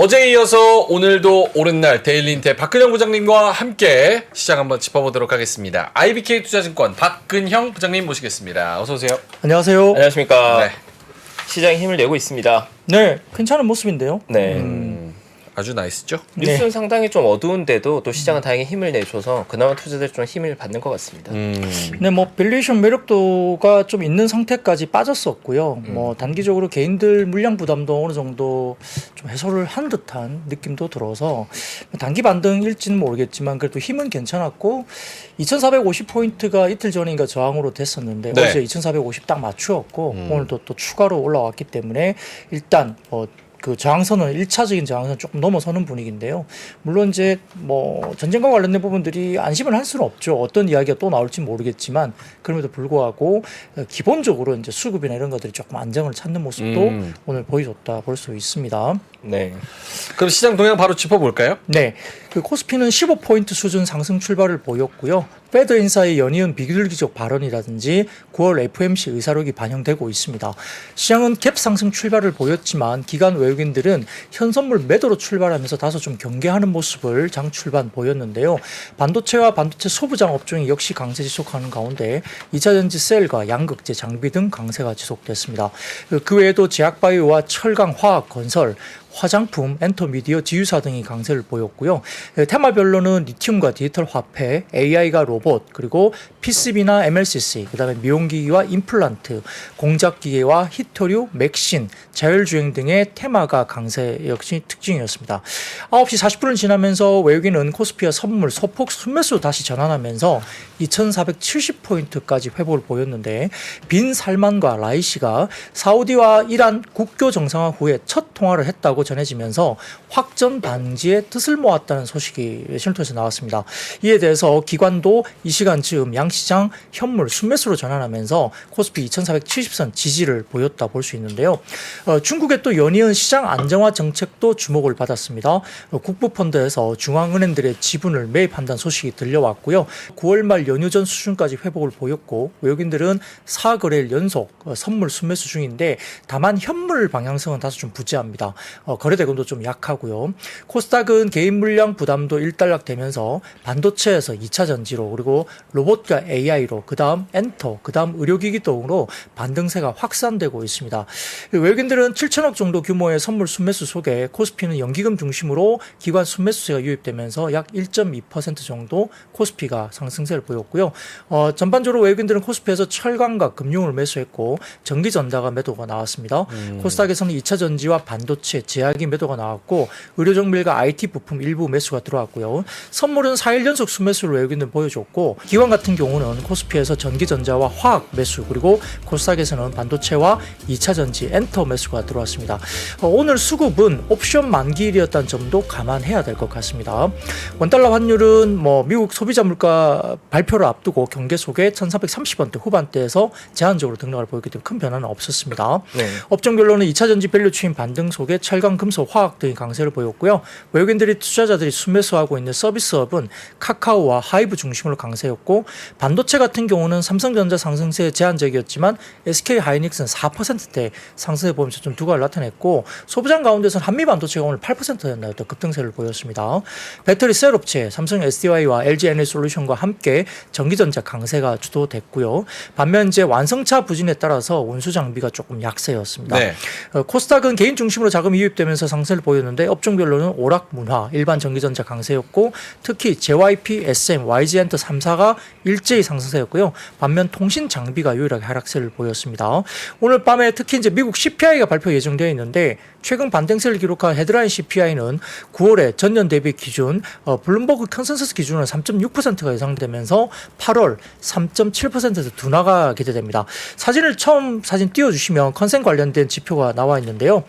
어제에 이어서 오늘도 오른 날 데일리인테 박근형 부장님과 함께 시장 한번 짚어보도록 하겠습니다. IBK 투자증권 박근형 부장님 모시겠습니다. 어서 오세요. 안녕하세요. 안녕하십니까. 네. 시장이 힘을 내고 있습니다. 네, 괜찮은 모습인데요. 네. 아주 나이스죠? 뉴스는 상당히 좀 어두운데도 또 시장은 다행히 힘을 내줘서 그나마 투자자들 좀 힘을 받는 것 같습니다. 네, 뭐 밸류에이션 매력도가 좀 있는 상태까지 빠졌었고요. 뭐 단기적으로 개인들 물량 부담도 어느 정도 좀 해소를 한 듯한 느낌도 들어서 단기 반등일지는 모르겠지만 그래도 힘은 괜찮았고 2,450포인트가 이틀 전인가 저항으로 됐었는데 네. 어제 2,450 딱 맞추었고 오늘도 또 추가로 올라왔기 때문에 일단 그 저항선은 1차적인 저항선 조금 넘어서는 분위기인데요. 물론 이제 뭐 전쟁과 관련된 부분들이 안심을 할 수는 없죠. 어떤 이야기가 또 나올지 모르겠지만 그럼에도 불구하고 기본적으로 이제 수급이나 이런 것들이 조금 안정을 찾는 모습도 오늘 보여줬다 볼 수 있습니다. 네. 그럼 시장 동향 바로 짚어볼까요? 네, 그 코스피는 15포인트 수준 상승 출발을 보였고요. 패드 인사의 연이은 비둘기적 발언이라든지 9월 FOMC 의사록이 반영되고 있습니다. 시장은 갭 상승 출발을 보였지만 기관 외국인들은 현선물 매도로 출발하면서 다소 좀 경계하는 모습을 장 출반 보였는데요. 반도체와 반도체 소부장 업종이 역시 강세 지속하는 가운데 2차전지 셀과 양극재, 장비 등 강세가 지속됐습니다. 그 외에도 제약바이오와 철강, 화학, 건설, 화장품, 엔터미디어, 지유사 등이 강세를 보였고요. 테마별로는 리튬과 디지털 화폐, AI가 로봇, 그리고 PCB나 MLCC, 그다음에 미용기기와 임플란트, 공작기계와 히토류, 맥신, 자율주행 등의 테마가 강세 역시 특징이었습니다. 9시 40분을 지나면서 외국인은 코스피와 선물, 소폭 순매수 다시 전환하면서 2,470포인트까지 회복을 보였는데 빈 살만과 라이시가 사우디와 이란 국교 정상화 후에 첫 통화를 했다고 전해지면서 확전 방지에 뜻을 모았다는 소식이 신통에서 나왔습니다. 이에 대해서 기관도 이 시간 즈음 양시장 현물 순매수로 전환하면서 코스피 2,470선 지지를 보였다 볼 수 있는데요. 중국의 또 연이은 시장 안정화 정책도 주목을 받았습니다. 국부펀드에서 중앙은행들의 지분을 매입한다는 소식이 들려왔고요. 9월 말 연휴 전 수준까지 회복을 보였고 외국인들은 4거래일 연속 선물 순매수 중인데 다만 현물 방향성은 다소 좀 부재합니다. 거래대금도 좀 약하고요. 코스닥은 개인 물량 부담도 일단락되면서 반도체에서 2차 전지로 그리고 로봇과 AI로 그다음 엔터, 그다음 의료기기 등으로 반등세가 확산되고 있습니다. 외국인들은 7천억 정도 규모의 선물 순매수 속에 코스피는 연기금 중심으로 기관 순매수세가 유입되면서 약 1.2% 정도 코스피가 상승세를 보였고요. 전반적으로 외국인들은 코스피에서 철강과 금융을 매수했고 전기전자가 매도가 나왔습니다. 코스닥에서는 2차 전지와 반도체, 제약이 매도가 나왔고 의료정밀과 IT 부품 일부 매수가 들어왔고요. 선물은 4일 연속 순매수를 외국인들 보여줬고 기관 같은 경우는 코스피에서 전기전자와 화학 매수 그리고 코스닥에서는 반도체와 2차 전지 엔터 매수가 들어왔습니다. 오늘 수급은 옵션 만기일이었다는 점도 감안해야 될 것 같습니다. 원달러 환율은 미국 소비자 물가 발표를 앞두고 경계 속에 1,430원대 후반대에서 제한적으로 등락을 보였기 때문에 큰 변화는 없었습니다. 네. 업종별로는 2차 전지 밸류 추임 반등 속에 철강, 금속, 화학 등이 강세를 보였고요. 외국인들이 투자자들이 순매수하고 있는 서비스업은 카카오와 하이브 중심으로 강세였고 반도체 같은 경우는 삼성전자 상승세 제한적이었지만 SK하이닉스는 4%대 상승세 보면서 좀 두각을 나타냈고 소부장 가운데서는 한미반도체가 오늘 8%였나요? 또 급등세를 보였습니다. 배터리 셀 업체 삼성 SDI와 LG 에너지솔루션과 함께 전기전자 강세가 주도됐고요. 반면 이제 완성차 부진에 따라서 운수 장비가 조금 약세였습니다. 네. 코스닥은 개인 중심으로 자금이 유입되면서 상승을 보였는데 업종별로는 오락, 문화, 일반 전기전자 강세였고 특히 JYP, SM, YG엔터 3사가 일제히 상승세였고요. 반면 통신 장비가 유일하게 하락세를 보였습니다. 오늘 밤에 특히 이제 미국 CPI가 발표 예정되어 있는데 최근 반등세를 기록한 헤드라인 CPI는 9월에 전년 대비 기준 블룸버그 컨센서스 기준으로 3.6%가 예상되면서 8월 3.7%에서 둔화가 기대됩니다. 사진 띄워주시면 컨센 관련된 지표가 나와 있는데요.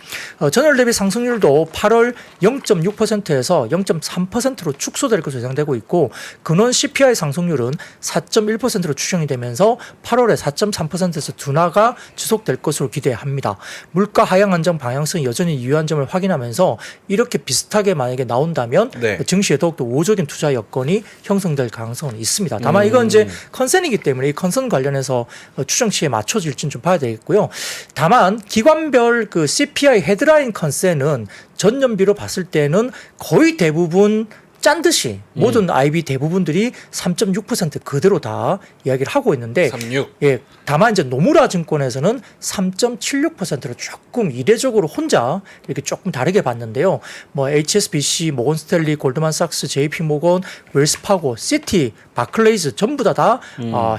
전월 대비 상승률도 8월 0.6%에서 0.3%로 축소될 것으로 예상되고 있고 근원 CPI 상승률은 4.1%로 추정이 되면서 8월에 4.3%에서 둔화가 지속될 것으로 기대합니다. 물가 하향 안정 방향성이 여전히 유효한 점을 확인하면서 이렇게 비슷하게 만약에 나온다면 네. 증시에 더욱더 우호적인 투자 여건이 형성될 가능성은 있습니다. 다만 이건 이제 컨센이기 때문에 이 컨센 관련해서 추정치에 맞춰질지는 좀 봐야 되겠고요. 다만 기관별 그 CPI 헤드라인 컨센 현재는 전년비로 봤을 때는 거의 대부분 짠 듯이 모든 IB 대부분들이 3.6% 그대로 다 이야기를 하고 있는데 36. 예, 다만 이제 노무라 증권에서는 3.76%로 조금 이례적으로 혼자 이렇게 조금 다르게 봤는데요. 뭐 HSBC, 모건스탠리, 골드만삭스, JP모건, 웰스파고, 시티, 바클레이즈 전부 다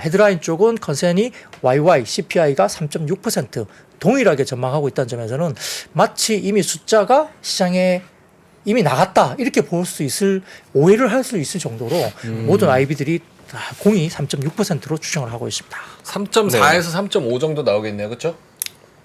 헤드라인 쪽은 컨센이 YY, CPI가 3.6% 동일하게 전망하고 있다는 점에서는 마치 이미 숫자가 시장에 이미 나갔다 이렇게 볼 수 있을 오해를 할 수 있을 정도로 모든 IB들이 다 공이 3.6%로 추정을 하고 있습니다. 3.4에서 3.5 정도 나오겠네요. 그렇죠?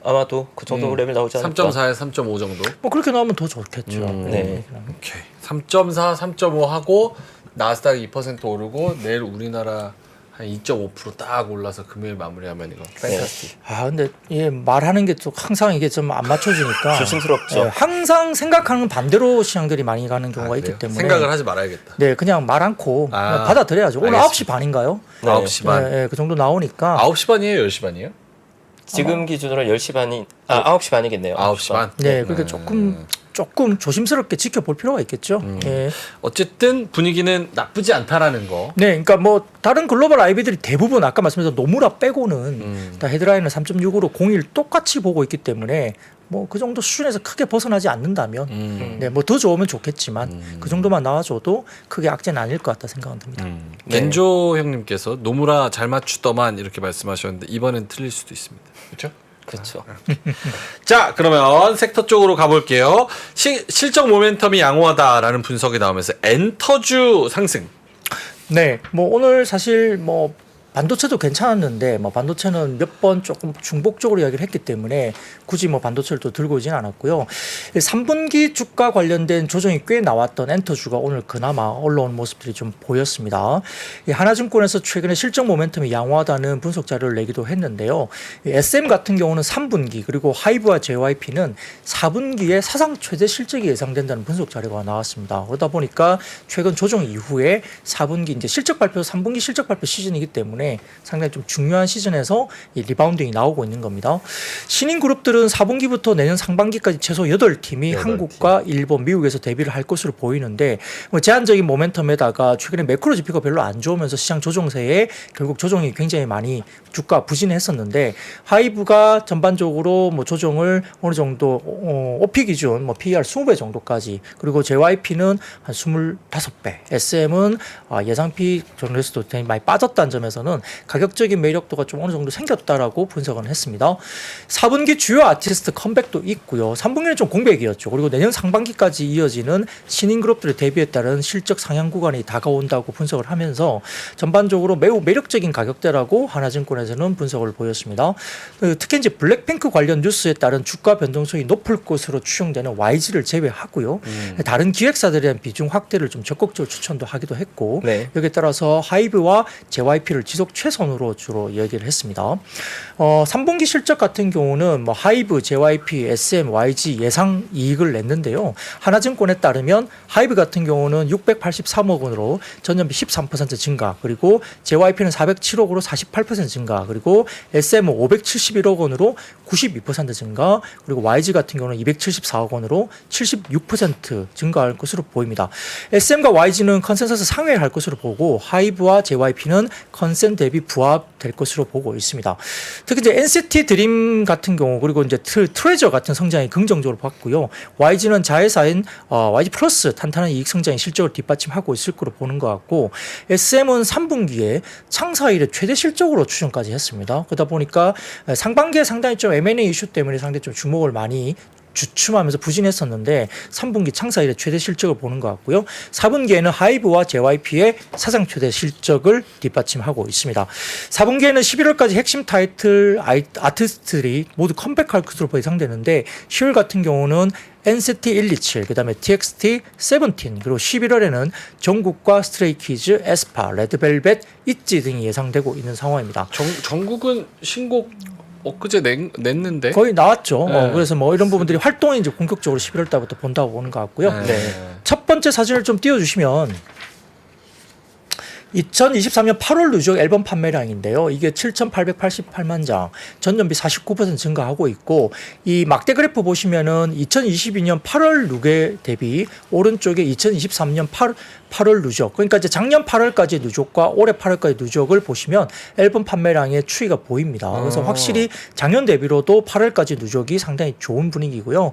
아마도 그 정도 레벨 나오지 않을까. 3.4에서 3.5 정도. 뭐 그렇게 나오면 더 좋겠죠. 네. 오케이. 3.4, 3.5 하고 나스닥 2% 오르고 내일 우리나라 한 2.5% 딱 올라서 금요일 마무리하면 이거 팬타스틱. 아 근데 예, 말하는 게 또 항상 이게 좀 안 맞춰지니까 조심스럽죠. 예, 항상 생각하는 반대로 시장들이 많이 가는 경우가 있기 때문에 생각을 하지 말아야겠다. 네 그냥 말 않고 그냥 받아들여야죠. 오늘 알겠습니다. 9시 반인가요? 네. 9시 반. 예, 그 정도 나오니까 9시 반이에요? 10시 반이에요? 지금 기준으로 10시 반이 9시 반이겠네요. 9시 반. 네 그러니까 조금 조심스럽게 지켜볼 필요가 있겠죠. 예. 어쨌든 분위기는 나쁘지 않다라는 거. 네, 그러니까 뭐 다른 글로벌 IB들이 대부분 아까 말씀드린 노무라 빼고는 다 헤드라인을 3.6으로 01 똑같이 보고 있기 때문에 뭐 그 정도 수준에서 크게 벗어나지 않는다면 네, 뭐 더 좋으면 좋겠지만 그 정도만 나와줘도 크게 악재는 아닐 것 같다 생각은 듭니다. 네. 겐조 형님께서 노무라 잘 맞추더만 이렇게 말씀하셨는데 이번엔 틀릴 수도 있습니다. 그렇죠? 그렇죠. 자, 그러면 섹터 쪽으로 가볼게요. 실적 모멘텀이 양호하다라는 분석이 나오면서 엔터주 상승. 네, 뭐 오늘 사실 뭐 반도체도 괜찮았는데 뭐 반도체는 몇 번 조금 중복적으로 이야기를 했기 때문에 굳이 뭐 반도체를 또 들고 오진 않았고요. 3분기 주가 관련된 조정이 꽤 나왔던 엔터주가 오늘 그나마 올라온 모습들이 좀 보였습니다. 하나증권에서 최근에 실적 모멘텀이 양호하다는 분석 자료를 내기도 했는데요. SM 같은 경우는 3분기 그리고 하이브와 JYP는 4분기에 사상 최대 실적이 예상된다는 분석 자료가 나왔습니다. 그러다 보니까 최근 조정 이후에 4분기 이제 실적 발표, 3분기 실적 발표 시즌이기 때문에 상당히 좀 중요한 시즌에서 이 리바운딩이 나오고 있는 겁니다. 신인 그룹들은 4분기부터 내년 상반기까지 최소 8팀이 한국과 일본, 미국에서 데뷔를 할 것으로 보이는데 뭐 제한적인 모멘텀에다가 최근에 매크로 지표가 별로 안 좋으면서 시장 조정세에 결국 조정이 굉장히 많이 주가 부진했었는데 하이브가 전반적으로 뭐 조정을 어느 정도 OP 기준 뭐 PER 20배 정도까지 그리고 JYP는 한 25배, SM은 예상 P 정도에서도 굉장히 많이 빠졌다는 점에서는 가격적인 매력도가 좀 어느 정도 생겼다라고 분석은 했습니다. 4분기 주요 아티스트 컴백도 있고요. 3분기는 좀 공백이었죠. 그리고 내년 상반기까지 이어지는 신인 그룹들의 데뷔에 따른 실적 상향 구간이 다가온다고 분석을 하면서 전반적으로 매우 매력적인 가격대라고 하나증권에서는 분석을 보였습니다. 특히 이제 블랙핑크 관련 뉴스에 따른 주가 변동성이 높을 것으로 추정되는 YG를 제외하고요. 다른 기획사들에 대한 비중 확대를 좀 적극적으로 추천도 하기도 했고 네. 여기에 따라서 하이브와 JYP를 지속 최선으로 주로 얘기를 했습니다. 3분기 실적 같은 경우는 뭐 하이브, JYP, SM, YG 예상 이익을 냈는데요. 하나증권에 따르면 하이브 같은 경우는 683억 원으로 전년비 13% 증가, 그리고 JYP는 407억 원으로 48% 증가, 그리고 SM은 571억 원으로 92% 증가, 그리고 YG 같은 경우는 274억 원으로 76% 증가할 것으로 보입니다. SM과 YG는 컨센서스 상회할 것으로 보고 하이브와 JYP는 컨센 대비 부합될 것으로 보고 있습니다. 특히 이제 NCT 드림 같은 경우 그리고 이제 트레저 같은 성장이 긍정적으로 봤고요. YG는 자회사인 YG 플러스 탄탄한 이익 성장이 실적을 뒷받침하고 있을 거로 보는 것 같고 SM은 3분기에 창사 이래 최대 실적으로 추정까지 했습니다. 그러다 보니까 상반기에 상당히 좀 M&A 이슈 때문에 상당히 좀 주목을 많이 주춤하면서 부진했었는데 3분기 창사 이래 최대 실적을 보는 것 같고요. 4분기에는 하이브와 JYP의 사상 최대 실적을 뒷받침하고 있습니다. 4분기에는 11월까지 핵심 타이틀 아티스트들이 모두 컴백할 것으로 예상되는데 10월 같은 경우는 NCT 127, 그 다음에 TXT 17, 그리고 11월에는 정국과 스트레이키즈, 에스파, 레드벨벳, 있지 등이 예상되고 있는 상황입니다. 정국은 신곡 엊그제 냈는데 거의 나왔죠. 네. 그래서 뭐 이런 부분들이 활동이 이제 본격적으로 11월 달부터 본다고 보는 것 같고요. 네. 첫 번째 사진을 좀 띄워주시면 2023년 8월 누적 앨범 판매량인데요. 이게 7,888만 장, 전년비 49% 증가하고 있고, 이 막대 그래프 보시면은 2022년 8월 누계 대비 오른쪽에 2023년 8월 누적, 그러니까 이제 작년 8월까지 누적과 올해 8월까지 누적을 보시면 앨범 판매량의 추이가 보입니다. 그래서 확실히 작년 대비로도 8월까지 누적이 상당히 좋은 분위기고요.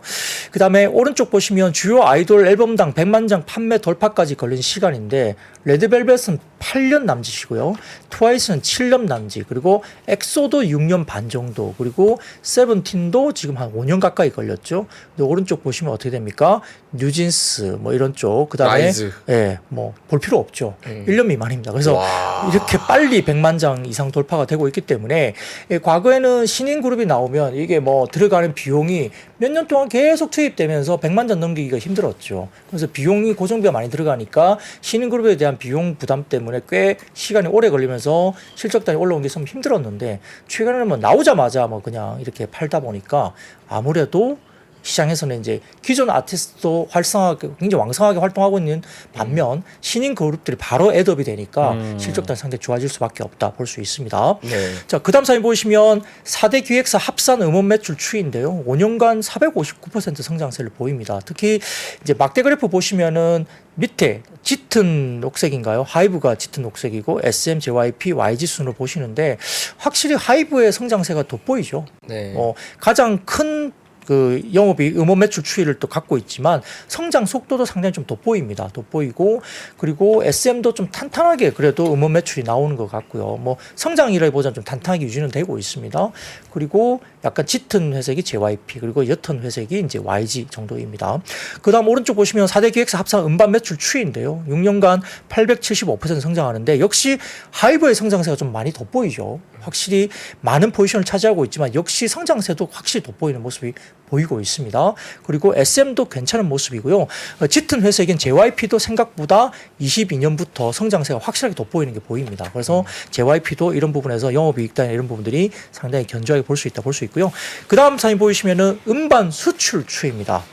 그 다음에 오른쪽 보시면 주요 아이돌 앨범당 100만 장 판매 돌파까지 걸린 시간인데, 레드벨벳은 8년 남짓이고요. 트와이스는 7년 남짓, 그리고 엑소도 6년 반 정도, 그리고 세븐틴도 지금 한 5년 가까이 걸렸죠. 근데 오른쪽 보시면 어떻게 됩니까? 뉴진스 뭐 이런 쪽, 그다음에 라이즈. 예, 뭐 볼 필요 없죠. 1년 미만입니다. 그래서 와. 이렇게 빨리 100만 장 이상 돌파가 되고 있기 때문에, 예, 과거에는 신인 그룹이 나오면 이게 뭐 들어가는 비용이 몇 년 동안 계속 투입되면서 100만 장 넘기기가 힘들었죠. 그래서 비용이 고정비가 많이 들어가니까 신인 그룹에 대한 비용 부담 때문에 꽤 시간이 오래 걸리면서 실적단이 올라온 게 좀 힘들었는데, 최근에는 뭐 나오자마자 뭐 그냥 이렇게 팔다 보니까 아무래도 시장에서는 이제 기존 아티스트도 활성하게, 굉장히 왕성하게 활동하고 있는 반면 신인 그룹들이 바로 애드업이 되니까 실적단 상당히 좋아질 수밖에 없다 볼 수 있습니다. 네. 자, 그 다음 사진 보시면 4대 기획사 합산 음원 매출 추이인데요. 5년간 459% 성장세를 보입니다. 특히 이제 막대 그래프 보시면은 밑에 짙은 녹색인가요? 하이브가 짙은 녹색이고 SM, JYP, YG 순으로 보시는데, 확실히 하이브의 성장세가 돋보이죠. 네. 가장 큰 그 영업이 음원 매출 추이를 또 갖고 있지만 성장 속도도 상당히 좀 돋보입니다. 돋보이고, 그리고 SM도 좀 탄탄하게 그래도 음원 매출이 나오는 것 같고요. 뭐 성장이라기보다는 좀 탄탄하게 유지는 되고 있습니다. 그리고 약간 짙은 회색이 JYP, 그리고 옅은 회색이 이제 YG 정도입니다. 그다음 오른쪽 보시면 4대 기획사 합산 음반 매출 추이인데요. 6년간 875% 성장하는데, 역시 하이브의 성장세가 좀 많이 돋보이죠. 확실히 많은 포지션을 차지하고 있지만 역시 성장세도 확실히 돋보이는 모습이 보이고 있습니다. 그리고 SM도 괜찮은 모습이고요. 짙은 회색인 JYP도 생각보다 22년부터 성장세가 확실하게 돋보이는 게 보입니다. 그래서 JYP도 이런 부분에서 영업이익단 이런 부분들이 상당히 견조하게 볼 수 있다 볼 수 있고요. 그 다음 사진 보시면은 음반 수출 추이입니다.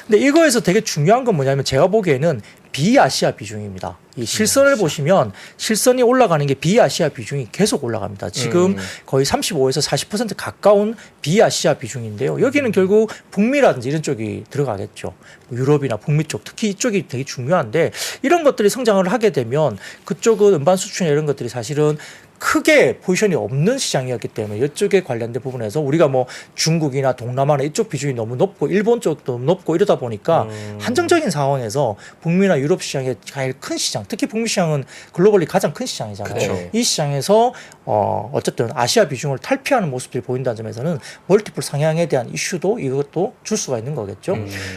근데 이거에서 되게 중요한 건 뭐냐면, 제가 보기에는 비아시아 비중입니다. 이 실선을 보시면 실선이 올라가는 게 비아시아 비중이 계속 올라갑니다. 지금 거의 35에서 40% 가까운 비아시아 비중인데요. 여기는 결국 북미라든지 이런 쪽이 들어가겠죠. 유럽이나 북미 쪽, 특히 이쪽이 되게 중요한데, 이런 것들이 성장을 하게 되면 그쪽은 음반 수출이나 이런 것들이 사실은 크게 포지션이 없는 시장이었기 때문에 이쪽에 관련된 부분에서 우리가 뭐 중국이나 동남아나 이쪽 비중이 너무 높고 일본 쪽도 높고 이러다 보니까 한정적인 상황에서 북미나 유럽 시장이 제일 큰 시장, 특히 북미 시장은 글로벌리 가장 큰 시장이잖아요. 그쵸. 이 시장에서 어쨌든 아시아 비중을 탈피하는 모습들이 보인다는 점에서는 멀티플 상향에 대한 이슈도 이것도 줄 수가 있는 거겠죠.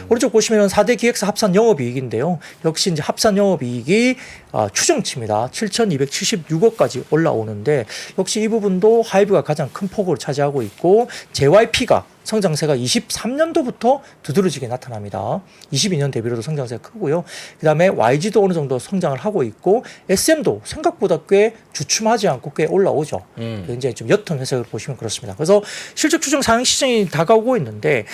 오른쪽 보시면 4대 기획사 합산 영업이익인데요. 역시 이제 합산 영업이익이 추정치입니다. 7,276억까지 올라오는데, 역시 이 부분도 하이브가 가장 큰 폭으로 차지하고 있고, JYP가 성장세가 23년도부터 두드러지게 나타납니다. 22년 대비로도 성장세가 크고요. 그 다음에 YG도 어느 정도 성장을 하고 있고, SM도 생각보다 꽤 주춤하지 않고 꽤 올라오죠. 굉장히 좀 옅은 회색을 보시면 그렇습니다. 그래서 실적 추정 상향 시장이 다가오고 있는데,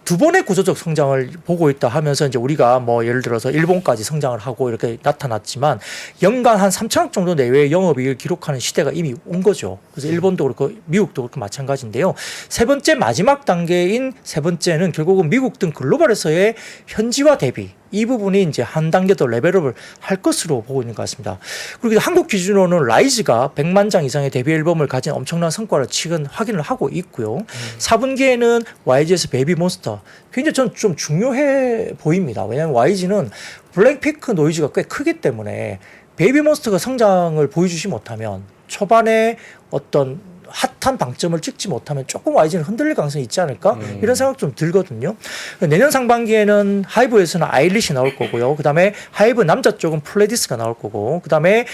두 번의 구조적 성장을 보고 있다 하면서 이제 우리가 뭐 예를 들어서 일본까지 성장을 하고 이렇게 나타났지만, 연간 한 3천억 정도 내외의 영업이익을 기록하는 시대가 이미 온 거죠. 그래서 일본도 그렇고 미국도 그렇고 마찬가지인데요. 세 번째 마지막 단계인 세 번째는 결국은 미국 등 글로벌에서의 현지화 대비, 이 부분이 이제 한 단계 더 레벨업을 할 것으로 보고 있는 것 같습니다. 그리고 한국 기준으로는 라이즈가 100만 장 이상의 데뷔 앨범을 가진 엄청난 성과를 지금 확인을 하고 있고요. 4분기에는 YG에서 베이비몬스터, 굉장히 전 좀 중요해 보입니다. 왜냐하면 YG는 블랙핑크 노이즈가 꽤 크기 때문에 베이비몬스터가 성장을 보여주지 못하면, 초반에 어떤 핫한 방점을 찍지 못하면 조금 YG는 흔들릴 가능성이 있지 않을까, 이런 생각 좀 들거든요. 내년 상반기에는 하이브에서는 아일리시 나올 거고요. 그 다음에 하이브 남자 쪽은 플레디스가 나올 거고, 그 다음에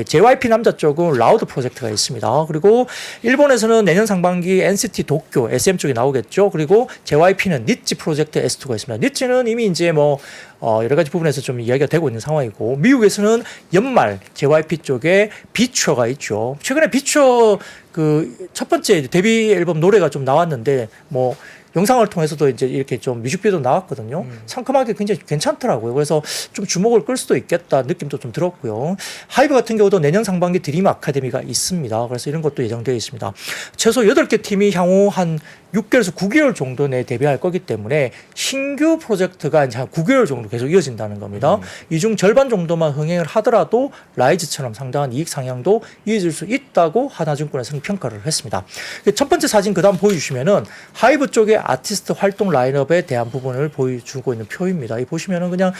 JYP 남자 쪽은 라우드 프로젝트가 있습니다. 그리고 일본에서는 내년 상반기 NCT 도쿄 SM 쪽이 나오겠죠. 그리고 JYP는 니치 프로젝트 S2가 있습니다. 니치는 이미 이제 뭐 여러 가지 부분에서 좀 이야기가 되고 있는 상황이고, 미국에서는 연말 JYP 쪽에 비추어가 있죠. 최근에 비추어 그 첫 번째 데뷔 앨범 노래가 좀 나왔는데, 뭐 영상을 통해서도 이제 이렇게 좀 뮤직비디오 나왔거든요. 상큼하게 굉장히 괜찮더라고요. 그래서 좀 주목을 끌 수도 있겠다 느낌도 좀 들었고요. 하이브 같은 경우도 내년 상반기 드림 아카데미가 있습니다. 그래서 이런 것도 예정되어 있습니다. 최소 8개 팀이 향후 한 6개월에서 9개월 정도 내에 데뷔할 거기 때문에 신규 프로젝트가 이제 한 9개월 정도 계속 이어진다는 겁니다. 이 중 절반 정도만 흥행을 하더라도 라이즈처럼 상당한 이익 상향도 이어질 수 있다고 하나증권에서는 평가를 했습니다. 첫 번째 사진 그 다음 보여주시면은 하이브 쪽의 아티스트 활동 라인업에 대한 부분을 보여주고 있는 표입니다. 이 보시면은 그냥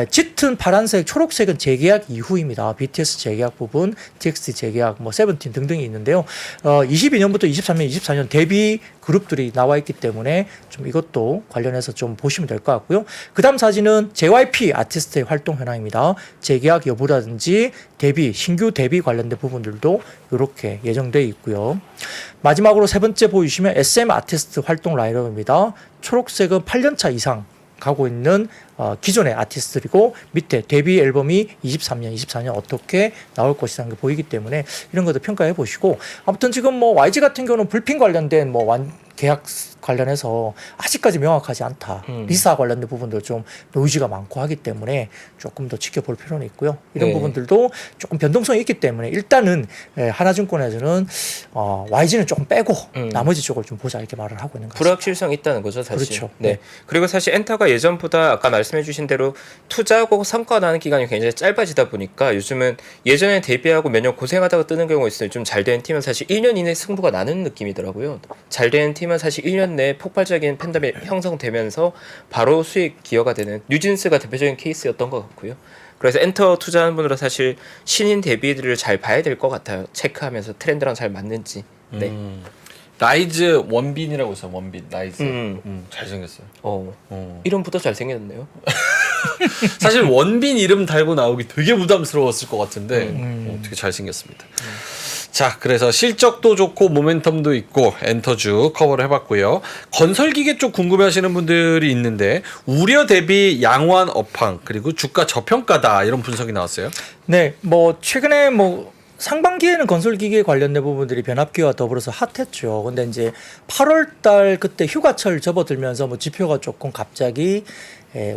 짙은 파란색, 초록색은 재계약 이후입니다. BTS 재계약 부분, TXT 재계약, 뭐 세븐틴 등등이 있는데요. 22년부터 23년, 24년 데뷔 그룹들이 나와 있기 때문에 좀 이것도 관련해서 좀 보시면 될 것 같고요. 그 다음 사진은 JYP 아티스트의 활동 현황입니다. 재계약 여부라든지 데뷔, 신규 데뷔 관련된 부분들도 이렇게 예정되어 있고요. 마지막으로 세 번째 보이시면 SM 아티스트 활동 라인업입니다. 초록색은 8년차 이상 가고 있는 기존의 아티스트들이고 밑에 데뷔 앨범이 23년, 24년 어떻게 나올 것이라는 게 보이기 때문에 이런 것도 평가해 보시고 아무튼 지금 뭐 YG 같은 경우는 불핑 관련된 뭐 계약 관련해서 아직까지 명확하지 않다. 리사 관련된 부분도 좀 노이즈가 많고 하기 때문에 조금 더 지켜볼 필요는 있고요. 이런 네. 부분들도 조금 변동성이 있기 때문에 일단은 하나증권에서는 YG는 조금 빼고 나머지 쪽을 좀 보자 이렇게 말을 하고 있는 것 같습니다. 불확실성이 있다는 거죠, 사실. 그렇죠. 네. 그리고 사실 엔터가 예전보다 아까 말씀해주신 대로 투자하고 성과 나는 기간이 굉장히 짧아지다 보니까 요즘은 예전에 데뷔하고 몇 년 고생하다가 뜨는 경우가 있어요. 좀 잘 된 팀은 사실 1년 이내 승부가 나는 느낌이더라고요. 잘 된 팀은 사실 1년 내에 폭발적인 팬덤이 형성되면서 바로 수익 기여가 되는 뉴진스가 대표적인 케이스였던 것 같고요. 그래서 엔터 투자하는 분들은 사실 신인 데뷔들을 잘 봐야 될 것 같아요. 체크하면서 트렌드랑 잘 맞는지. 네. 라이즈 원빈이라고 있어요. 원빈 라이즈. 잘생겼어요. 이름부터 잘생겼네요. 사실 원빈 이름 달고 나오기 되게 부담스러웠을 것 같은데 되게 잘생겼습니다. 자, 그래서 실적도 좋고 모멘텀도 있고 엔터주 커버를 해봤고요. 건설기계 쪽 궁금해하시는 분들이 있는데 우려 대비 양호한 업황 그리고 주가 저평가다 이런 분석이 나왔어요. 네, 뭐 최근에 뭐 상반기에는 건설기계 관련된 부분들이 변압기와 더불어서 핫했죠. 근데 이제 8월달 그때 휴가철 접어들면서 뭐 지표가 조금 갑자기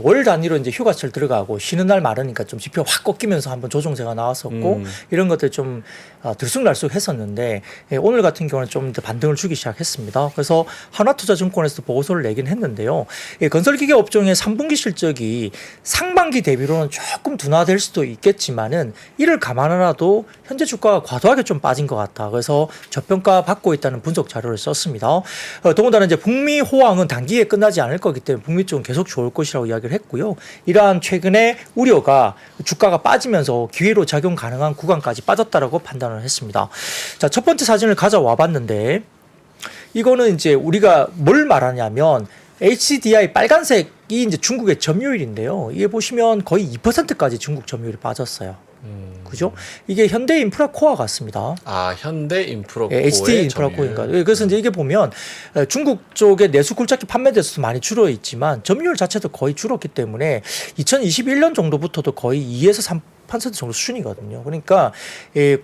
월 단위로 이제 휴가철 들어가고 쉬는 날 많으니까 좀 지표 확 꺾이면서 한번 조정세가 나왔었고 이런 것들 좀 들쑥날쑥 했었는데 오늘 같은 경우는 좀 더 반등을 주기 시작했습니다. 그래서 하나투자증권에서도 보고서를 내긴 했는데요. 건설기계 업종의 3분기 실적이 상반기 대비로는 조금 둔화될 수도 있겠지만은 이를 감안하라도 현재 주가가 과도하게 좀 빠진 것 같다. 그래서 저평가 받고 있다는 분석 자료를 썼습니다. 더군다나 이제 북미 호황은 단기에 끝나지 않을 거기 때문에 북미 쪽은 계속 좋을 것이라고 이야기를 했고요. 이러한 최근의 우려가 주가가 빠지면서 기회로 작용 가능한 구간까지 빠졌다라고 판단을 했습니다. 자, 첫 번째 사진을 가져와 봤는데 이거는 이제 우리가 뭘 말하냐면 HDI 빨간색이 이제 중국의 점유율인데요. 이게 보시면 거의 2%까지 중국 점유율이 빠졌어요. 그죠? 이게 현대 인프라 코어 같습니다. 아, 현대 인프라 코어. HT 인프라 코어인가. 그래서 이제 이게 보면 중국 쪽의 내수 굴착기 판매 대수도 많이 줄어 있지만 점유율 자체도 거의 줄었기 때문에 2021년 정도부터도 거의 2에서 3% 정도 수준이거든요. 그러니까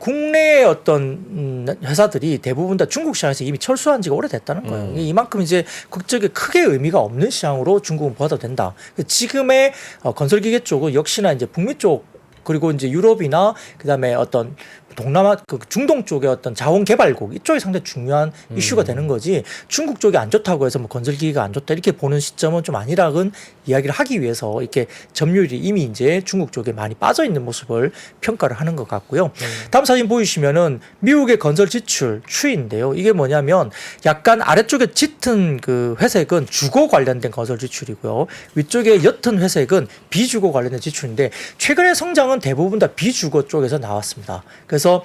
국내의 어떤 회사들이 대부분 다 중국 시장에서 이미 철수한 지가 오래됐다는 거예요. 이만큼 이제 국적에 크게 의미가 없는 시장으로 중국은 보아도 된다. 지금의 건설기계 쪽은 역시나 이제 북미 쪽 그리고 이제 유럽이나 그다음에 어떤 동남아 그 중동 쪽의 어떤 자원 개발국 이쪽이 상당히 중요한 이슈가 되는 거지 중국 쪽이 안 좋다고 해서 뭐 건설기계가 안 좋다 이렇게 보는 시점은 좀 아니라는 이야기를 하기 위해서 이렇게 점유율이 이미 이제 중국 쪽에 많이 빠져 있는 모습을 평가를 하는 것 같고요. 다음 사진 보이시면은 미국의 건설 지출 추이인데요. 이게 뭐냐면 약간 아래쪽에 짙은 그 회색은 주거 관련된 건설 지출이고요. 위쪽에 옅은 회색은 비주거 관련된 지출인데 최근의 성장은 대부분 다 비주거 쪽에서 나왔습니다. 그래서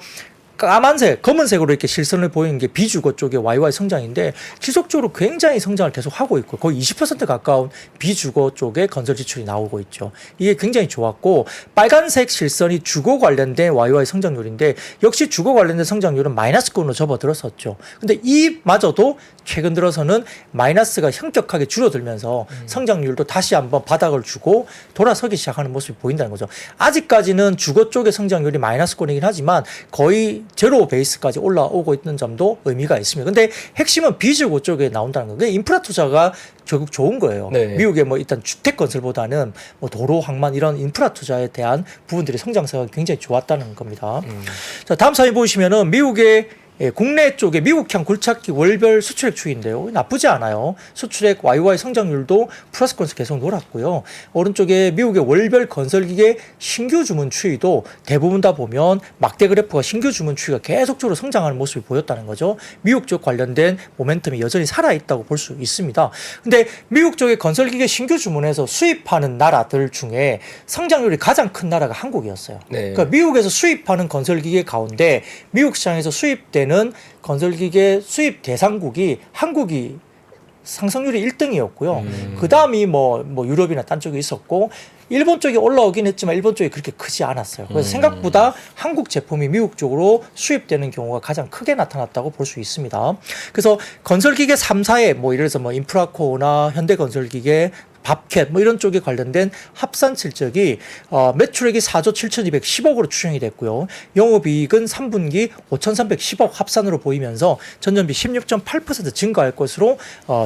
까만색, 검은색으로 이렇게 실선을 보이는 게 비주거 쪽의 YY 성장인데 지속적으로 굉장히 성장을 계속 하고 있고 거의 20% 가까운 비주거 쪽의 건설 지출이 나오고 있죠. 이게 굉장히 좋았고 빨간색 실선이 주거 관련된 YY 성장률인데 역시 주거 관련된 성장률은 마이너스권으로 접어들었었죠. 근데 이마저도 최근 들어서는 마이너스가 현격하게 줄어들면서 성장률도 다시 한번 바닥을 주고 돌아서기 시작하는 모습이 보인다는 거죠. 아직까지는 주거 쪽의 성장률이 마이너스권이긴 하지만 거의 제로 베이스까지 올라오고 있는 점도 의미가 있습니다. 근데 핵심은 비주고 쪽에 나온다는 거예요. 인프라 투자가 결국 좋은 거예요. 네. 미국의 뭐 일단 주택 건설보다는 뭐 도로, 항만 이런 인프라 투자에 대한 부분들이 성장세가 굉장히 좋았다는 겁니다. 자, 다음 사진 보시면은 미국의 국내 쪽에 미국향 굴착기 월별 수출액 추이인데요. 나쁘지 않아요. 수출액 YY 성장률도 플러스권에서 계속 놀았고요. 오른쪽에 미국의 월별 건설기계 신규 주문 추이도 대부분 다 보면 막대 그래프가 신규 주문 추이가 계속적으로 성장하는 모습이 보였다는 거죠. 미국 쪽 관련된 모멘텀이 여전히 살아있다고 볼 수 있습니다. 근데 미국 쪽의 건설기계 신규 주문에서 수입하는 나라들 중에 성장률이 가장 큰 나라가 한국이었어요. 네. 그러니까 미국에서 수입하는 건설기계 가운데 미국 시장에서 수입되는 건설기계 수입 대상국이 한국이 상승률이 1등이었고요. 그 다음이 뭐 유럽이나 딴 쪽에 있었고, 일본 쪽이 올라오긴 했지만 일본 쪽이 그렇게 크지 않았어요. 그래서 생각보다 한국 제품이 미국 쪽으로 수입되는 경우가 가장 크게 나타났다고 볼 수 있습니다. 그래서 건설기계 3사에 뭐 예를 들어서 뭐 인프라코어나 현대건설기계, 밥캣 뭐 이런 쪽에 관련된 합산 실적이 매출액이 4조 7,210억으로 추정이 됐고요. 영업이익은 3분기 5,310억 합산으로 보이면서 전년비 16.8% 증가할 것으로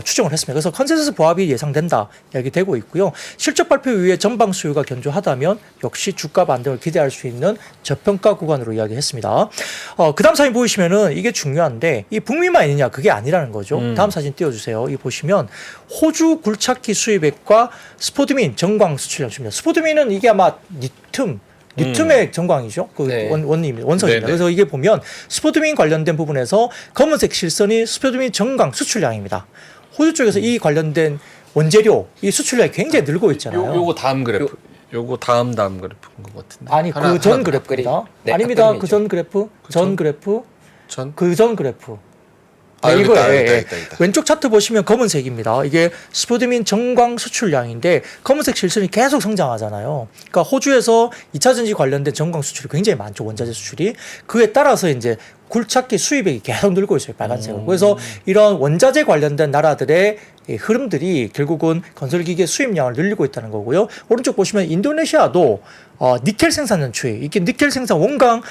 추정을 했습니다. 그래서 컨센서스 보합이 예상된다 이야기되고 있고요. 실적 발표 이후에 전방 수요가 견조하다면 역시 주가 반등을 기대할 수 있는 저평가 구간으로 이야기했습니다. 그다음 사진 보시면은 이게 중요한데 이 북미만 있느냐 그게 아니라는 거죠. 다음 사진 띄워주세요. 이 보시면 호주 굴착기 수입액과 스포드민 정광 수출량 추입니다. 스포드민은 이게 아마 리튬의 정광이죠. 그 네. 원선입니다. 네네. 그래서 이게 보면 스포드민 관련된 부분에서 검은색 실선이 스포드민 정광 수출량입니다. 호주 쪽에서 이 관련된 원재료 이 수출량이 굉장히 늘고 있잖아요. 요거 다음 그래프. 요거 다음 그래프인 것 같은데. 아니 그 전 그래프입니다. 네, 아닙니다. 앞그림이죠. 그 전 그래프, 전 그래프, 전. 그 전 그래프. 여기 이거예요. 있다, 예, 여기 있다, 예. 여기 있다. 왼쪽 차트 보시면 검은색입니다. 이게 스포드민 정광 수출량인데 검은색 실선이 계속 성장하잖아요. 그러니까 호주에서 2차 전지 관련된 정광 수출이 굉장히 많죠. 원자재 수출이. 그에 따라서 이제 굴착기 수입액이 계속 늘고 있어요. 빨간색으로. 그래서 이런 원자재 관련된 나라들의 이 흐름들이 결국은 건설기계 수입량을 늘리고 있다는 거고요. 오른쪽 보시면 인도네시아도 니켈 생산 연추이 이게 니켈 생산 원강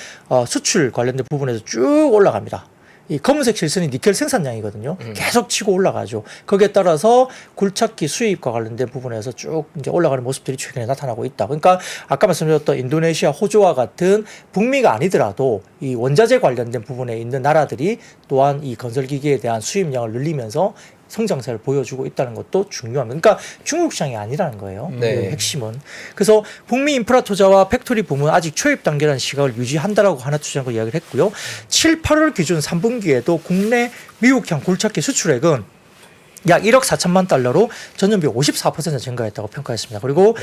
수출 관련된 부분에서 쭉 올라갑니다. 이 검은색 실선이 니켈 생산량이거든요. 계속 치고 올라가죠. 거기에 따라서 굴착기 수입과 관련된 부분에서 쭉 이제 올라가는 모습들이 최근에 나타나고 있다. 그러니까 아까 말씀드렸던 인도네시아, 호주와 같은 북미가 아니더라도 이 원자재 관련된 부분에 있는 나라들이 또한 이 건설기계에 대한 수입량을 늘리면서 성장세를 보여주고 있다는 것도 중요합니다. 그러니까 중국 시장이 아니라는 거예요. 네. 핵심은. 그래서 북미 인프라 투자와 팩토리 부문 아직 초입 단계라는 시각을 유지한다라고 하나투자가 이야기를 했고요. 7, 8월 기준 3분기에도 국내 미국향 굴착기 수출액은 약 1억 4천만 달러로 전년비 54% 증가했다고 평가했습니다. 그리고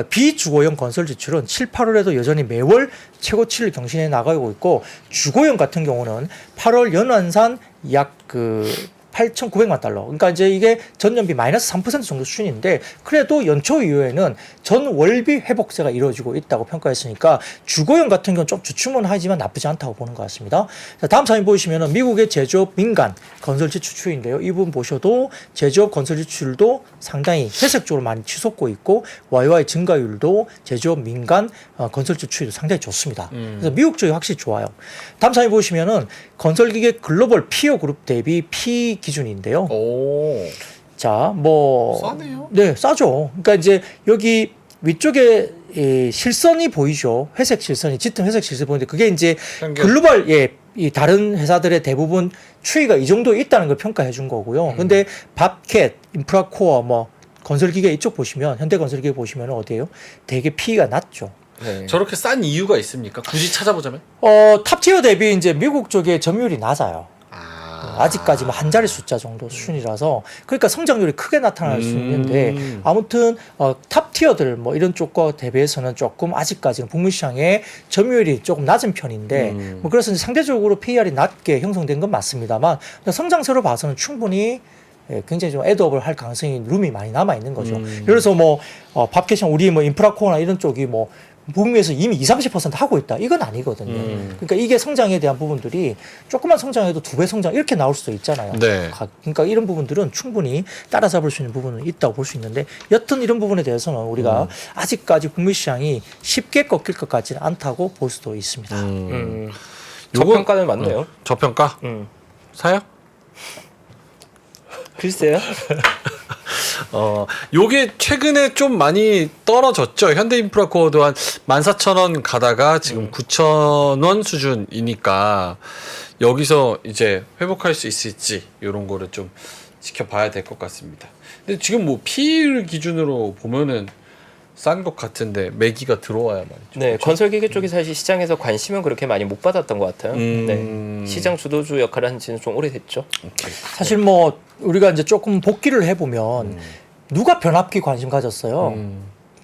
비주거용 건설 지출은 7, 8월에도 여전히 매월 최고치를 경신해 나가고 있고 주거용 같은 경우는 8월 연완산 약 8,900만 달러. 그러니까 이제 이게 전년비 마이너스 3% 정도 수준인데 그래도 연초 이후에는 전 월비 회복세가 이루어지고 있다고 평가했으니까 주거용 같은 경우는 좀 주춤은 나쁘지 않다고 보는 것 같습니다. 자, 다음 사진 보시면은 미국의 제조업 민간 건설 지출 추이인데요. 이 부분 보셔도 제조업 건설 지출도 상당히 회색적으로 많이 치솟고 있고 YY 증가율도 제조업 민간 건설 지출도 상당히 좋습니다. 그래서 미국 쪽이 확실히 좋아요. 다음 사진 보시면은 건설기계 글로벌 피어 그룹 대비 P 기준인데요. 오. 자, 뭐 싸네요. 네, 싸죠. 그러니까 이제 여기 위쪽에 실선이 보이죠. 회색 실선이 짙은 회색 실선이 보이는데 그게 이제 평균. 글로벌 이 다른 회사들의 대부분 추이가 이 정도 있다는 걸 평가해 준 거고요. 근데 밥캣, 인프라코어 뭐 건설기계 이쪽 보시면 현대건설기계 보시면 어디예요? 되게 P가 낮죠. 네. 저렇게 싼 이유가 있습니까? 굳이 찾아보자면? 탑티어 대비 이제 미국 쪽에 점유율이 낮아요. 아직까지 뭐 한 자리 숫자 정도 수준이라서 그러니까 성장률이 크게 나타날 수 있는데 아무튼 탑티어들 뭐 이런 쪽과 대비해서는 조금 아직까지는 북미 시장의 점유율이 조금 낮은 편인데 뭐 그래서 이제 상대적으로 PER이 낮게 형성된 건 맞습니다만 성장세로 봐서는 충분히 굉장히 좀 애드업을 할 가능성이 룸이 많이 남아 있는 거죠. 예를 들어서 뭐 밥캐시랑 우리 뭐 인프라코어나 이런 쪽이 뭐 북미에서 이미 20-30% 하고 있다. 이건 아니거든요. 그러니까 이게 성장에 대한 부분들이 조금만 성장해도 2배 성장 이렇게 나올 수도 있잖아요. 네. 그러니까 이런 부분들은 충분히 따라잡을 수 있는 부분은 있다고 볼 수 있는데 여튼 이런 부분에 대해서는 우리가 아직까지 북미 시장이 쉽게 꺾일 것 같지는 않다고 볼 수도 있습니다. 저평가는 맞네요. 저평가? 사요? 글쎄요. 요게 최근에 좀 많이 떨어졌죠. 현대인프라코어도 한 14,000원 가다가 지금 9,000원 수준이니까 여기서 이제 회복할 수 있을지 이런 거를 좀 지켜봐야 될 것 같습니다. 근데 지금 뭐 PE 기준으로 보면은 싼 것 같은데 매기가 들어와야 말이죠. 네, 건설기계 쪽이 사실 시장에서 관심은 그렇게 많이 못 받았던 것 같아요. 네, 시장 주도주 역할을 한 지는 좀 오래됐죠. 오케이. 사실 뭐 우리가 이제 조금 복기를 해보면 누가 변압기 관심 가졌어요?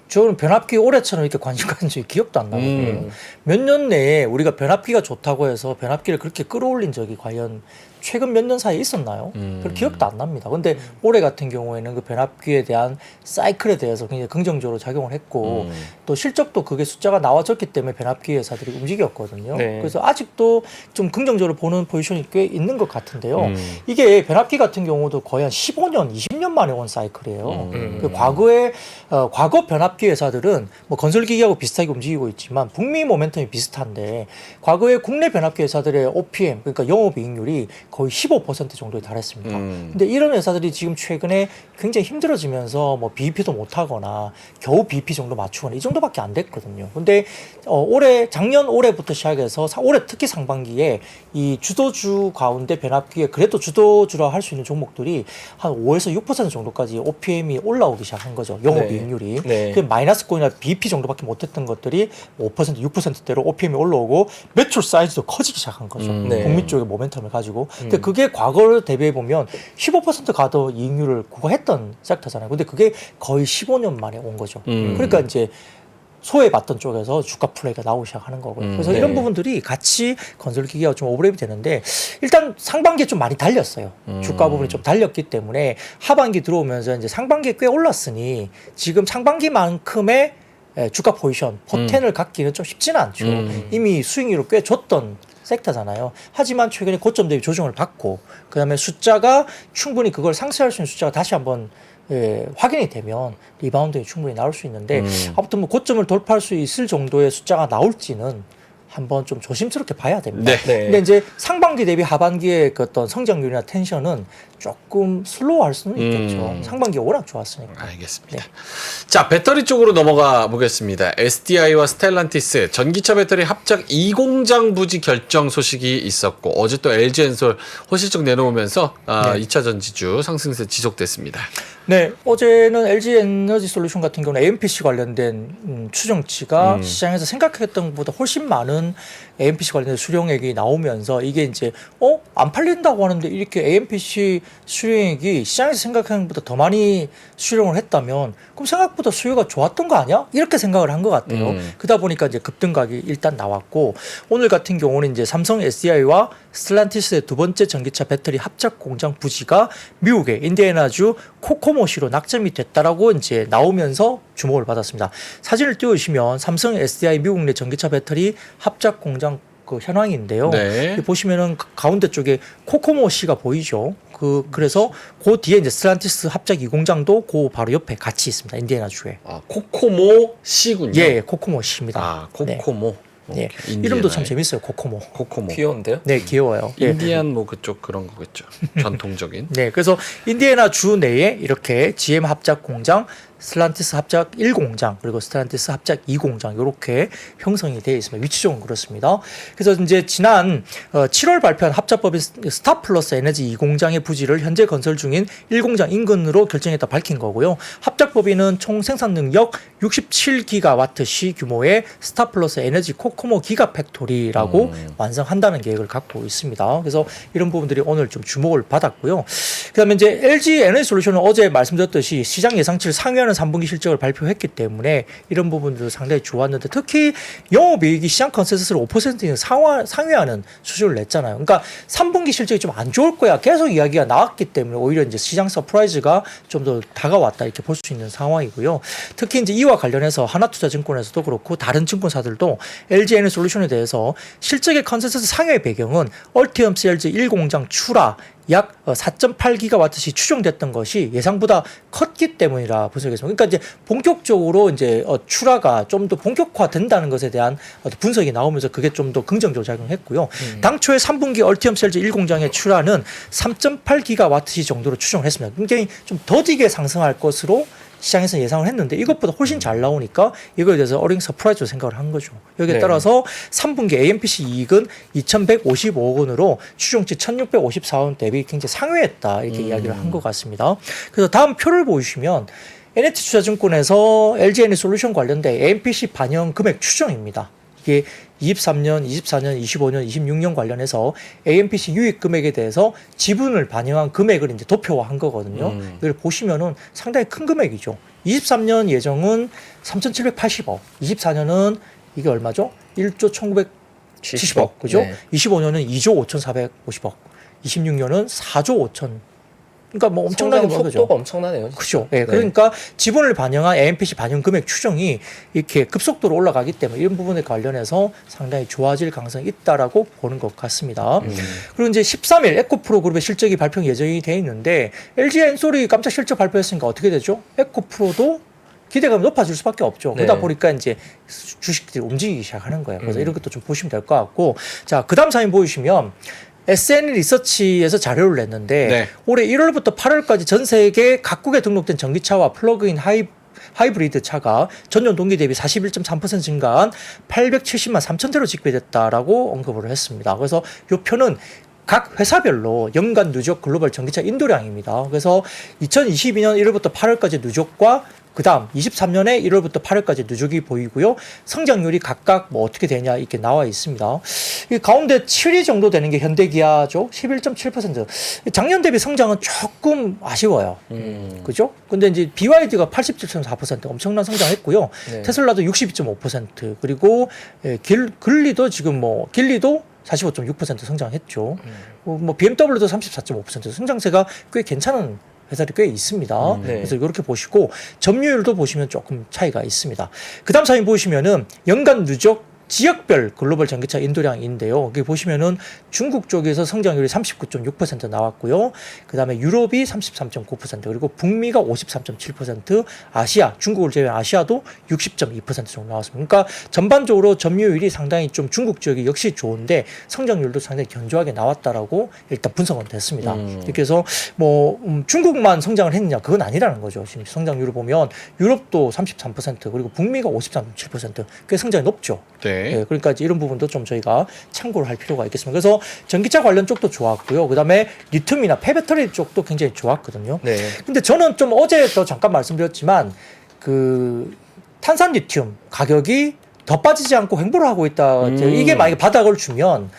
저는 변압기 올해처럼 이렇게 관심 가진 적이 기억도 안 나거든요. 몇 년 내에 우리가 변압기가 좋다고 해서 변압기를 그렇게 끌어올린 적이 과연 최근 몇 년 사이에 있었나요? 별 기억도 안 납니다. 근데 올해 같은 경우에는 그 변압기에 대한 사이클에 대해서 굉장히 긍정적으로 작용을 했고 또 실적도 그게 숫자가 나와졌기 때문에 변압기 회사들이 움직였거든요. 네. 그래서 아직도 좀 긍정적으로 보는 포지션이 꽤 있는 것 같은데요. 이게 변압기 같은 경우도 거의 한 15년, 20년 만에 온 사이클이에요. 그 과거에 과거 변압기 회사들은 뭐 건설기계하고 비슷하게 움직이고 있지만 북미 모멘텀이 비슷한데 과거에 국내 변압기 회사들의 OPM 그러니까 영업이익률이 거의 15% 정도에 달했습니다. 근데 이런 회사들이 지금 최근에 굉장히 힘들어지면서 뭐 BEP도 못하거나 겨우 BEP 정도 맞추거나 이 정도밖에 안 됐거든요. 근데 작년 올해부터 시작해서 올해 특히 상반기에 이 주도주 가운데 변압기에 그래도 주도주라 할 수 있는 종목들이 한 5에서 6% 정도까지 OPM이 올라오기 시작한 거죠. 영업이익률이. 네. 그 마이너스권이나 BEP 정도밖에 못했던 것들이 5%, 6%대로 OPM이 올라오고 매출 사이즈도 커지기 시작한 거죠. 네. 북미 쪽의 모멘텀을 가지고. 근데 그게 과거를 대비해 보면 15% 가도 이익률을 구가했던 섹터잖아요. 근데 그게 거의 15년 만에 온 거죠. 그러니까 이제 소외받던 쪽에서 주가 플레이가 나오기 시작하는 거고요. 그래서 네. 이런 부분들이 같이 건설기계가 좀 오버랩이 되는데 일단 상반기에 좀 많이 달렸어요. 주가 부분이 좀 달렸기 때문에 하반기 들어오면서 이제 상반기에 꽤 올랐으니 지금 상반기만큼의 주가 포지션, 포텐을 갖기는 좀 쉽지는 않죠. 이미 수익률을 꽤 줬던 섹터잖아요. 하지만 최근에 고점 대비 조정을 받고 그다음에 숫자가 충분히 그걸 상쇄할 수 있는 숫자가 다시 한번 확인이 되면 리바운드에 충분히 나올 수 있는데 아무튼 뭐 고점을 돌파할 수 있을 정도의 숫자가 나올지는 한번 좀 조심스럽게 봐야 됩니다. 네. 네. 근데 이제 상반기 대비 하반기의 그 어떤 성장률이나 텐션은 조금 슬로우할 수는 있겠죠. 상반기가 워낙 좋았으니까. 알겠습니다. 자, 배터리 쪽으로 넘어가 보겠습니다. SDI와 스텔란티스 전기차 배터리 합작 2공장 부지 결정 소식이 있었고 어제 또 LG엔솔 호실적 내놓으면서 2차 전지주 상승세 지속됐습니다. 네, 어제는 LG 에너지 솔루션 같은 경우는 AMPC 관련된 추정치가 시장에서 생각했던 것보다 훨씬 많은 AMPC 관련된 수령액이 나오면서 이게 이제 안 팔린다고 하는데 이렇게 AMPC 수령액이 시장에서 생각하는 것보다 더 많이 수령을 했다면 그럼 생각보다 수요가 좋았던 거 아니야? 이렇게 생각을 한 것 같아요. 그러다 보니까 이제 급등각이 일단 나왔고 오늘 같은 경우는 이제 삼성 SDI와 스텔란티스의 두 번째 전기차 배터리 합작 공장 부지가 미국의 인디애나주 코코모시로 낙점이 됐다라고 이제 나오면서 주목을 받았습니다. 사진을 띄워주시면 삼성 SDI 미국 내 전기차 배터리 합작 공장 그 현황인데요. 네. 보시면은 가운데 쪽에 코코모시가 보이죠. 그래서 그 뒤에 이제 스텔란티스 합작 2공장도 그 바로 옆에 같이 있습니다. 인디애나주에. 코코모 C군요. 예, 코코모시입니다. 코코모. 네. 오케이. 이름도 참 인디애나의 재밌어요. 코코모. 코코모. 귀여운데요? 네, 귀여워요. 예. 인디안 뭐 그쪽 그런 거겠죠. 전통적인. 네, 그래서 인디애나 주 내에 이렇게 GM 합작 공장, 스텔란티스 합작 1공장, 그리고 스텔란티스 합작 2공장 이렇게 형성이 되어 있습니다. 위치적으로 그렇습니다. 그래서 이제 지난 7월 발표한 합작법인 스타플러스 에너지 2공장의 부지를 현재 건설 중인 1공장 인근으로 결정했다 밝힌 거고요. 합작법인은 총 생산 능력 67기가와트시 규모의 스타플러스 에너지 코코모 기가팩토리라고 완성한다는 계획을 갖고 있습니다. 그래서 이런 부분들이 오늘 좀 주목을 받았고요. 그다음에 이제 LG 에너지 솔루션은 어제 말씀드렸듯이 시장 예상치를 상회하는 3분기 실적을 발표했기 때문에 이런 부분들도 상당히 좋았는데 특히 영업이익이 시장 컨센서스를 5%는 상회하는 수준을 냈잖아요. 그러니까 3분기 실적이 좀 안 좋을 거야 계속 이야기가 나왔기 때문에 오히려 이제 시장 서프라이즈가 좀 더 다가왔다 이렇게 볼 수 있는 상황이고요. 특히 이제 이와 관련해서 하나투자증권에서도 그렇고 다른 증권사들도 LG 에너지 솔루션에 대해서 실적의 컨센서스 상회 배경은 얼티엄 셀즈 1공장 출하 약 4.8기가와트씩 추정됐던 것이 예상보다 컸기 때문이라 분석했습니다. 그러니까 이제 본격적으로 이제 출하가 좀 더 본격화된다는 것에 대한 분석이 나오면서 그게 좀 더 긍정적으로 작용했고요. 당초에 3분기 얼티엄 셀즈 1공장의 출하는 3.8기가와트시 정도로 추정을 했습니다. 굉장히 좀 더디게 상승할 것으로 시장에서 예상을 했는데 이것보다 훨씬 잘 나오니까 이거에 대해서 어링 서프라이즈로 생각을 한 거죠. 여기에 네. 따라서 3분기 AMPC 이익은 2,155억 원으로 추정치 1,654원 원 대비 굉장히 상회했다 이렇게 이야기를 한 것 같습니다. 그래서 다음 표를 보시면 NH투자증권에서 LG에너지솔루션 관련된 AMPC 반영 금액 추정입니다. 이게 23년, 24년, 25년, 26년 관련해서 AMPC 유입 금액에 대해서 지분을 반영한 금액을 이제 도표화한 거거든요. 이걸 보시면은 상당히 큰 금액이죠. 23년 예정은 3,780억, 24년은 이게 얼마죠? 1조 1,970억, 그죠? 네. 25년은 2조 5,450억, 26년은 4조 5천. 그러니까 뭐 엄청나게 성장 거죠. 속도가 엄청나네요. 진짜. 그렇죠. 예, 그러니까 지분을 반영한 AMPC 반영 금액 추정이 이렇게 급속도로 올라가기 때문에 이런 부분에 관련해서 상당히 좋아질 가능성이 있다라고 보는 것 같습니다. 그리고 이제 13일 에코프로 그룹의 실적이 발표 예정이 돼 있는데 LG 엔솔이 깜짝 실적 발표했으니까 어떻게 되죠? 에코프로도 기대감이 높아질 수밖에 없죠. 네. 그러다 보니까 이제 주식들이 움직이기 시작하는 거예요. 그래서 이런 것도 좀 보시면 될 것 같고, 자, 그다음 사진 보이시면. SN 리서치에서 자료를 냈는데 네. 올해 1월부터 8월까지 전 세계 각국에 등록된 전기차와 플러그인 하이브리드 차가 전년 동기 대비 41.3% 증가한 870만 3천 대로 집계됐다라고 언급을 했습니다. 그래서 이 표는 각 회사별로 연간 누적 글로벌 전기차 인도량입니다. 그래서 2022년 1월부터 8월까지 누적과 그 다음 23년에 1월부터 8월까지 누적이 보이고요. 성장률이 각각 뭐 어떻게 되냐 이렇게 나와 있습니다. 이 가운데 7위 정도 되는 게 현대기아죠. 11.7%. 작년 대비 성장은 조금 아쉬워요. 그죠? 근데 이제 BYD가 87.4% 엄청난 성장했고요. 네. 테슬라도 62.5% 그리고 길리도 지금 뭐 길리도 45.6% 성장했죠. 뭐 BMW도 34.5% 성장세가 꽤 괜찮은 회사들이 꽤 있습니다. 네. 그래서 이렇게 보시고 점유율도 보시면 조금 차이가 있습니다. 그 다음 사진 보시면은 연간 누적 지역별 글로벌 전기차 인도량인데요. 여기 보시면은 중국 쪽에서 성장률이 39.6% 나왔고요. 그 다음에 유럽이 33.9% 그리고 북미가 53.7% 아시아, 중국을 제외한 아시아도 60.2% 정도 나왔습니다. 그러니까 전반적으로 점유율이 상당히 좀 중국 지역이 역시 좋은데 성장률도 상당히 견조하게 나왔다라고 일단 분석은 됐습니다. 이렇게 해서 뭐 중국만 성장을 했느냐 그건 아니라는 거죠. 지금 성장률을 보면 유럽도 33% 그리고 북미가 53.7% 꽤 성장이 높죠. 네. 예, 그러니까 이제 이런 부분도 좀 저희가 참고를 할 필요가 있겠습니다. 그래서 전기차 관련 쪽도 좋았고요. 그다음에 리튬이나 폐배터리 쪽도 굉장히 좋았거든요. 네. 근데 저는 좀 어제도 잠깐 말씀드렸지만 그 탄산 리튬 가격이 더 빠지지 않고 횡보를 하고 있다. 이게 만약에 바닥을 주면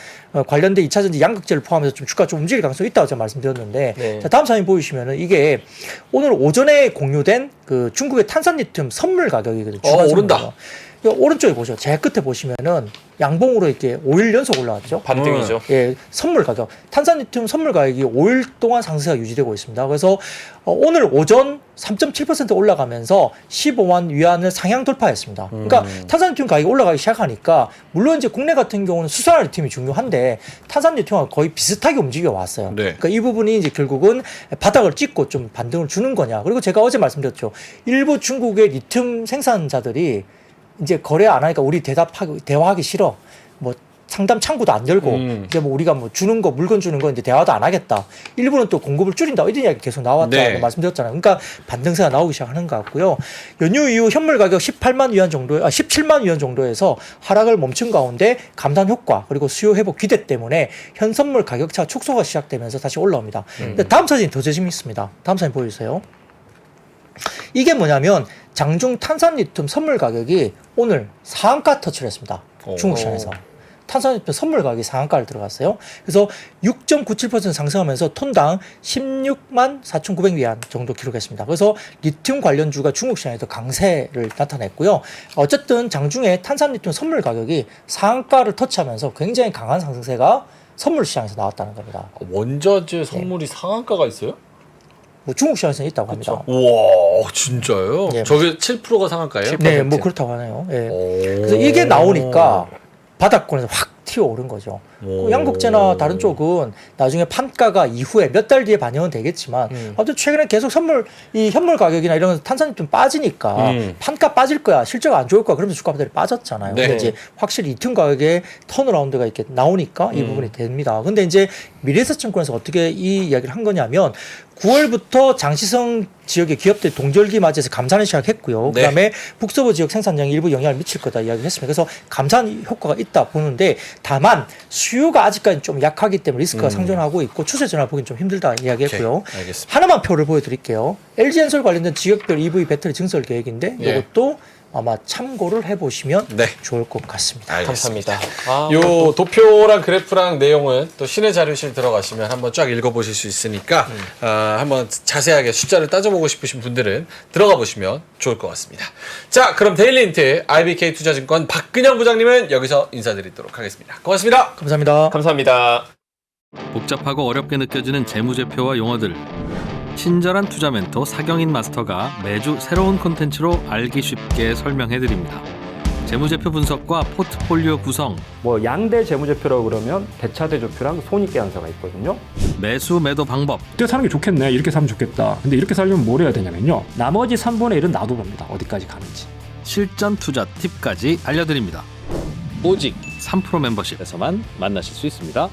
관련된 2차전지 양극재를 포함해서 좀 주가 좀 움직일 가능성이 있다고 제가 말씀드렸는데 네. 자, 다음 사진 보이시면은 이게 오늘 오전에 공유된 그 중국의 탄산 리튬 선물 가격이거든요. 오른다. 선물가요. 오른쪽에 보시죠. 제일 끝에 보시면은 양봉으로 이렇게 5일 연속 올라왔죠. 반등이죠. 예, 선물 가격. 탄산 리튬 선물 가격이 5일 동안 상승세가 유지되고 있습니다. 그래서 오늘 오전 3.7% 올라가면서 15만 위안을 상향 돌파했습니다. 그러니까 탄산 리튬 가격이 올라가기 시작하니까 물론 이제 국내 같은 경우는 수산화 리튬이 중요한데 탄산 리튬하고 거의 비슷하게 움직여 왔어요. 네. 그러니까 이 부분이 이제 결국은 바닥을 찍고 좀 반등을 주는 거냐. 그리고 제가 어제 말씀드렸죠. 일부 중국의 리튬 생산자들이 이제 거래 안 하니까 우리 대화하기 싫어. 뭐 상담 창구도 안 열고 이제 뭐 우리가 뭐 주는 거 물건 주는 거 이제 대화도 안 하겠다. 일부는 또 공급을 줄인다. 이런 이야기 계속 나왔다고 네. 말씀드렸잖아요. 그러니까 반등세가 나오기 시작하는 것 같고요. 연휴 이후 현물 가격 17만 위안 정도에서 하락을 멈춘 가운데 감산 효과 그리고 수요 회복 기대 때문에 현선물 가격차 축소가 시작되면서 다시 올라옵니다. 근데 다음 사진이 더 재미있습니다. 다음 사진 보여주세요. 이게 뭐냐면 장중 탄산 리튬 선물 가격이 오늘 상한가 터치를 했습니다. 중국 시장에서. 탄산 리튬 선물 가격이 상한가를 들어갔어요. 그래서 6.97% 상승하면서 톤당 16만 4,900위안 정도 기록했습니다. 그래서 리튬 관련주가 중국 시장에서 강세를 나타냈고요. 어쨌든 장중에 탄산 리튬 선물 가격이 상한가를 터치하면서 굉장히 강한 상승세가 선물 시장에서 나왔다는 겁니다. 원자재 선물이 상한가가 있어요? 뭐 중국 시장에서는 있다고 합니다. 우와, 진짜요? 예. 저게 7%가 상한가예요? 네, 뭐 그렇다고 하네요. 예. 오. 그래서 이게 나오니까 바닥권에서 확 튀어오른 거죠. 오. 양극재나 다른 쪽은 나중에 판가가 이후에 몇 달 뒤에 반영은 되겠지만 아무튼 최근에 계속 이 현물 가격이나 이런 탄산이 좀 빠지니까 판가 빠질 거야, 실적 안 좋을 거야, 그러면서 주가들이 빠졌잖아요. 네. 근데 이제 확실히 리튬 가격에 턴어라운드가 이렇게 나오니까 이 부분이 됩니다. 근데 이제 미래에셋증권에서 어떻게 이 이야기를 한 거냐면 9월부터 장시성 지역의 기업들 동절기 맞이해서 감산을 시작했고요. 네. 그다음에 북서부 지역 생산량에 일부 영향을 미칠 거다 이야기를 했습니다. 그래서 감산 효과가 있다 보는데 다만 수요가 아직까지 좀 약하기 때문에 리스크가 상존하고 있고 추세 전환을 보기는 좀 힘들다 이야기했고요. 오케이, 알겠습니다. 하나만 표를 보여드릴게요. LG엔솔 관련된 지역별 EV 배터리 증설 계획인데 예. 이것도 아마 참고를 해보시면 네. 좋을 것 같습니다. 알겠습니다. 감사합니다. 아, 요 도표랑 그래프랑 내용은 또 신의 자료실 들어가시면 한번 쫙 읽어보실 수 있으니까 한번 자세하게 숫자를 따져보고 싶으신 분들은 들어가 보시면 좋을 것 같습니다. 자, 그럼 데일리 힌트 IBK 투자증권 박근영 부장님은 여기서 인사드리도록 하겠습니다. 고맙습니다. 감사합니다. 감사합니다. 복잡하고 어렵게 느껴지는 재무제표와 용어들, 친절한 투자 멘토 사경인 마스터가 매주 새로운 콘텐츠로 알기 쉽게 설명해드립니다. 재무제표 분석과 포트폴리오 구성, 뭐 양대 재무제표라고 그러면 대차대조표랑 손익계산서가 있거든요. 매수 매도 방법, 이때 사는 게 좋겠네, 이렇게 사면 좋겠다. 근데 이렇게 살려면 뭘 해야 되냐면요, 나머지 3분의 1은 놔둬봅니다. 어디까지 가는지. 실전 투자 팁까지 알려드립니다. 오직 3프로 멤버십에서만 만나실 수 있습니다.